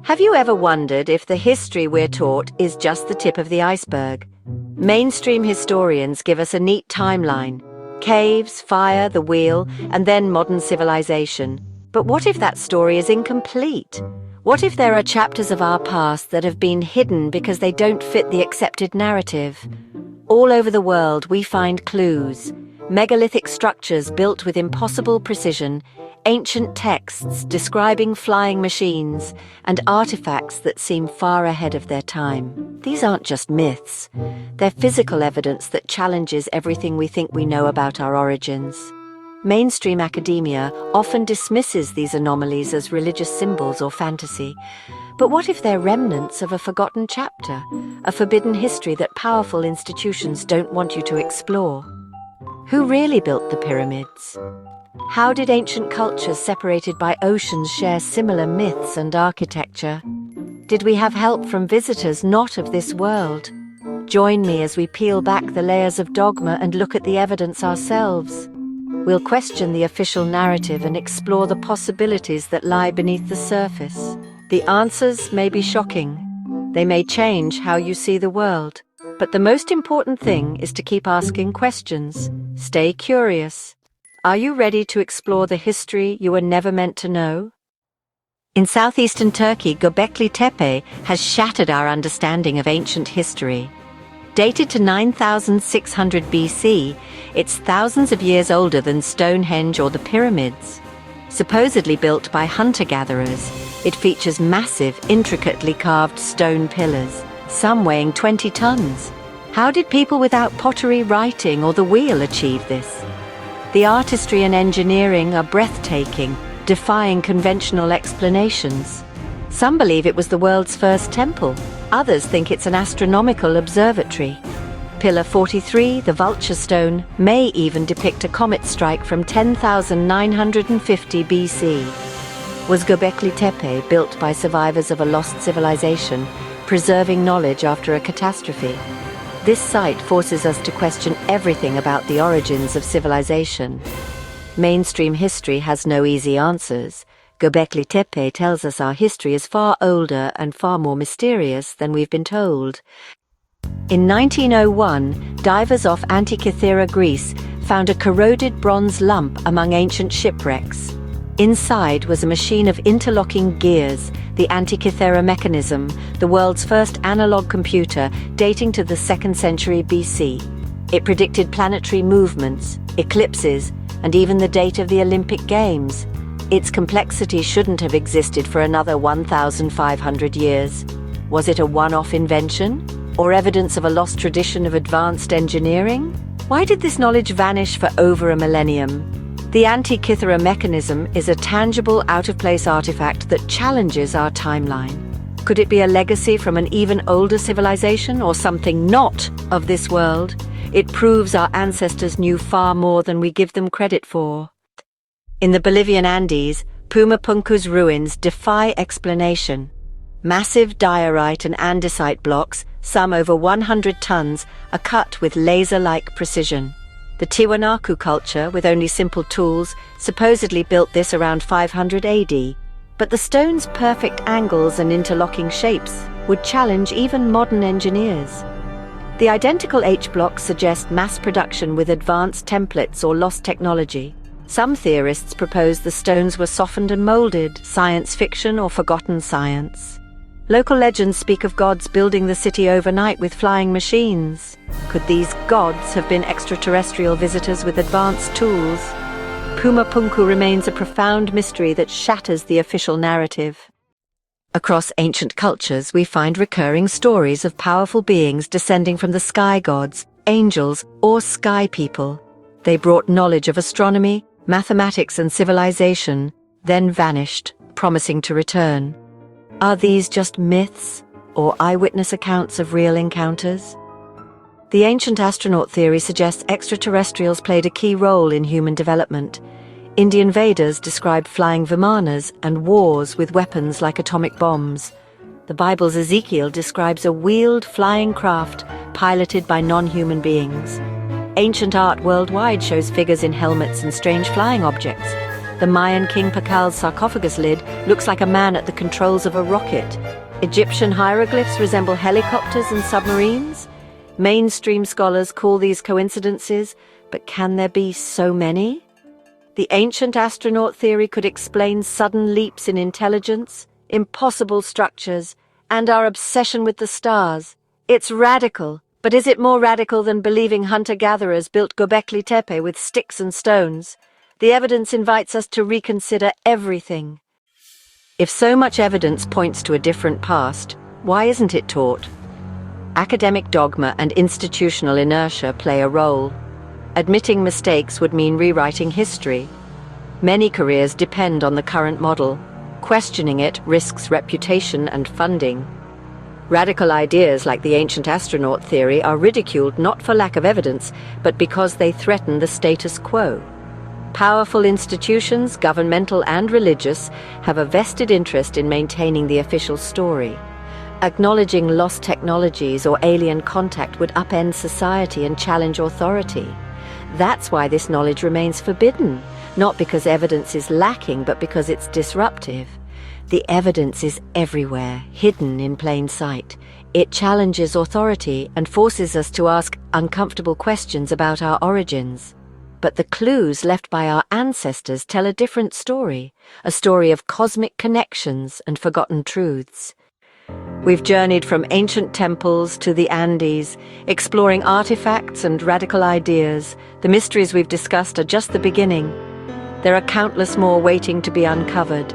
Have you ever wondered if the history we're taught is just the tip of the iceberg? Mainstream historians give us a neat timeline: caves, fire, the wheel, and then modern civilization. But what if that story is incomplete? What if there are chapters of our past that have been hidden because they don't fit the accepted narrative? All over the world we find clues: megalithic structures built with impossible precision, ancient texts describing flying machines, and artifacts that seem far ahead of their time. These aren't just myths. They're physical evidence that challenges everything we think we know about our origins. Mainstream academia often dismisses these anomalies as religious symbols or fantasy. But what if they're remnants of a forgotten chapter, a forbidden history that powerful institutions don't want you to explore? Who really built the pyramids? How did ancient cultures separated by oceans share similar myths and architecture? Did we have help from visitors not of this world? Join me as we peel back the layers of dogma and look at the evidence ourselves. We'll question the official narrative and explore the possibilities that lie beneath the surface. The answers may be shocking. They may change how you see the world. But the most important thing is to keep asking questions. Stay curious. Are you ready to explore the history you were never meant to know? In southeastern Turkey, Göbekli Tepe has shattered our understanding of ancient history. Dated to 9,600 BC, it's thousands of years older than Stonehenge or the pyramids. Supposedly built by hunter-gatherers, it features massive, intricately carved stone pillars, some weighing 20 tons. How did people without pottery, writing, or the wheel achieve this? The artistry and engineering are breathtaking, defying conventional explanations. Some believe it was the world's first temple. Others think it's an astronomical observatory. Pillar 43, the vulture stone, may even depict a comet strike from 10,950 BC. Was Göbekli Tepe built by survivors of a lost civilization, preserving knowledge after a catastrophe? This site forces us to question everything about the origins of civilization. Mainstream history has no easy answers. Göbekli Tepe tells us our history is far older and far more mysterious than we've been told. In 1901, divers off Antikythera, Greece, found a corroded bronze lump among ancient shipwrecks. Inside was a machine of interlocking gears, the Antikythera mechanism, the world's first analog computer dating to the 2nd century BC. It predicted planetary movements, eclipses, and even the date of the Olympic Games. Its complexity shouldn't have existed for another 1,500 years. Was it a one-off invention, or evidence of a lost tradition of advanced engineering? Why did this knowledge vanish for over a millennium? The Antikythera mechanism is a tangible, out-of-place artifact that challenges our timeline. Could it be a legacy from an even older civilization, or something not of this world? It proves our ancestors knew far more than we give them credit for. In the Bolivian Andes, Pumapunku's ruins defy explanation. Massive diorite and andesite blocks, some over 100 tons, are cut with laser-like precision. The Tiwanaku culture, with only simple tools, supposedly built this around 500 AD. But the stone's perfect angles and interlocking shapes would challenge even modern engineers. The identical H-blocks suggest mass production with advanced templates or lost technology. Some theorists propose the stones were softened and molded, science fiction or forgotten science. Local legends speak of gods building the city overnight with flying machines. Could these gods have been extraterrestrial visitors with advanced tools? Pumapunku remains a profound mystery that shatters the official narrative. Across ancient cultures, we find recurring stories of powerful beings descending from the sky gods, angels, or sky people. They brought knowledge of astronomy, mathematics, and civilization, then vanished, promising to return. Are these just myths, or eyewitness accounts of real encounters? The ancient astronaut theory suggests extraterrestrials played a key role in human development. Indian Vedas describe flying vimanas and wars with weapons like atomic bombs. The Bible's Ezekiel describes a wheeled flying craft piloted by non-human beings. Ancient art worldwide shows figures in helmets and strange flying objects. The Mayan King Pakal's sarcophagus lid looks like a man at the controls of a rocket. Egyptian hieroglyphs resemble helicopters and submarines. Mainstream scholars call these coincidences, but can there be so many? The ancient astronaut theory could explain sudden leaps in intelligence, impossible structures, and our obsession with the stars. It's radical, but is it more radical than believing hunter-gatherers built Göbekli Tepe with sticks and stones? The evidence invites us to reconsider everything. If so much evidence points to a different past, why isn't it taught? Academic dogma and institutional inertia play a role. Admitting mistakes would mean rewriting history. Many careers depend on the current model. Questioning it risks reputation and funding. Radical ideas like the ancient astronaut theory are ridiculed not for lack of evidence, but because they threaten the status quo. Powerful institutions, governmental and religious, have a vested interest in maintaining the official story. Acknowledging lost technologies or alien contact would upend society and challenge authority. That's why this knowledge remains forbidden, not because evidence is lacking, but because it's disruptive. The evidence is everywhere, hidden in plain sight. It challenges authority and forces us to ask uncomfortable questions about our origins. But the clues left by our ancestors tell a different story, a story of cosmic connections and forgotten truths. We've journeyed from ancient temples to the Andes, exploring artifacts and radical ideas. The mysteries we've discussed are just the beginning. There are countless more waiting to be uncovered.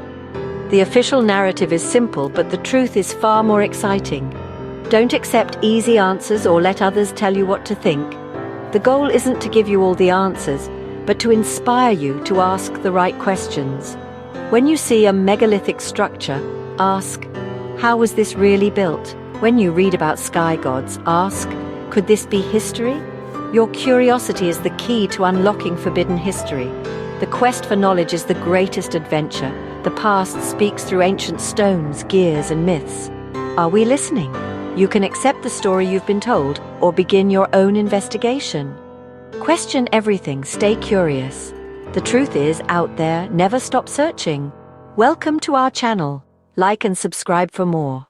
The official narrative is simple, but the truth is far more exciting. Don't accept easy answers or let others tell you what to think. The goal isn't to give you all the answers, but to inspire you to ask the right questions. When you see a megalithic structure, ask, how was this really built? When you read about sky gods, ask, could this be history? Your curiosity is the key to unlocking forbidden history. The quest for knowledge is the greatest adventure. The past speaks through ancient stones, gears, and myths. Are we listening? You can accept the story you've been told or begin your own investigation. Question everything, stay curious. The truth is out there, never stop searching. Welcome to our channel. Like and subscribe for more.